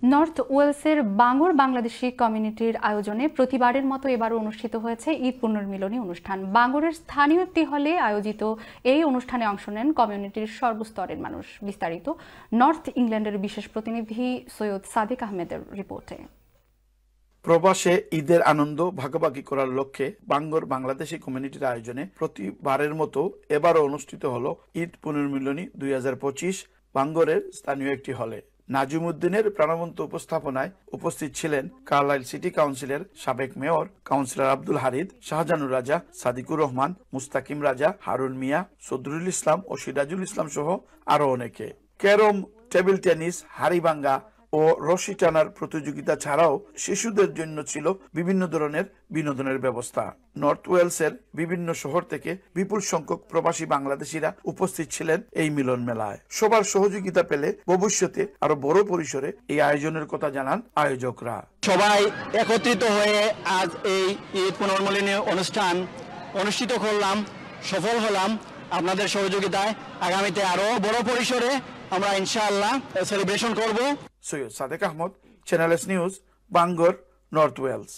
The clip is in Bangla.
নর্থ ওয়েলসের বাঙর বাংলাদেশি কমিউনিটির আয়োজনে প্রতিবারের মতো এবারও অনুষ্ঠিত হয়েছে ঈদ পুনর্মিলনী অনুষ্ঠান। বাঙরের স্থানীয় একটি হলে আয়োজিত এই অনুষ্ঠানে অংশ নেন কমিউনিটির সর্বস্তরের মানুষ। বিস্তারিত নর্থ ইংল্যান্ডের বিশেষ প্রতিনিধি সৈয়দ সাদিক আহমেদের রিপোর্টে। প্রবাসে ঈদের আনন্দ ভাগাভাগি করার লক্ষ্যে বাঙর বাংলাদেশি কমিউনিটির আয়োজনে প্রতিবারের মতো এবারও অনুষ্ঠিত হলো ঈদ পুনর্মিলনী 2025 বাঙরের স্থানীয় একটি হলে। নাজিমউদ্দিনের প্রাণবন্ত উপস্থাপনায় উপস্থিত ছিলেন কার্লাইল সিটি কাউন্সিলের সাবেক মেয়র কাউন্সিলর আব্দুল হারিদ, শাহজানুর রাজা, সাদিকুর রহমান, মুস্তাকিম রাজা, হারুন মিয়া, সদরুল ইসলাম ও সিরাজুল ইসলাম সহ আরো অনেকে। ক্যারম, টেবিল টেনিস, হাড়িভাঙ্গা ও রশি টানার প্রতিযোগিতা ছাড়াও শিশুদের জন্য ছিল বিভিন্ন ধরনের বিনোদনের ব্যবস্থা। নর্থ ওয়েলসের বিভিন্ন শহর থেকে বিপুল সংখ্যক প্রবাসী বাংলাদেশিরা উপস্থিত ছিলেন এই মিলন মেলায়। সবার সহযোগিতা পেলে ভবিষ্যতে আরো বড় পরিসরে এই আয়োজনের কথা জানান আয়োজকরা। সবাই একত্রিত হয়ে আজ এই ঈদ পুনর্মিলনী অনুষ্ঠান অনুষ্ঠিত করলাম, সফল হলাম আপনাদের সহযোগিতায়। আগামীতে আরো বড় পরিসরে আমরা ইনশাআল্লাহ সেলিব্রেশন করব। Syed Sadek Ahmad, channel S news, Bangor, North Wales.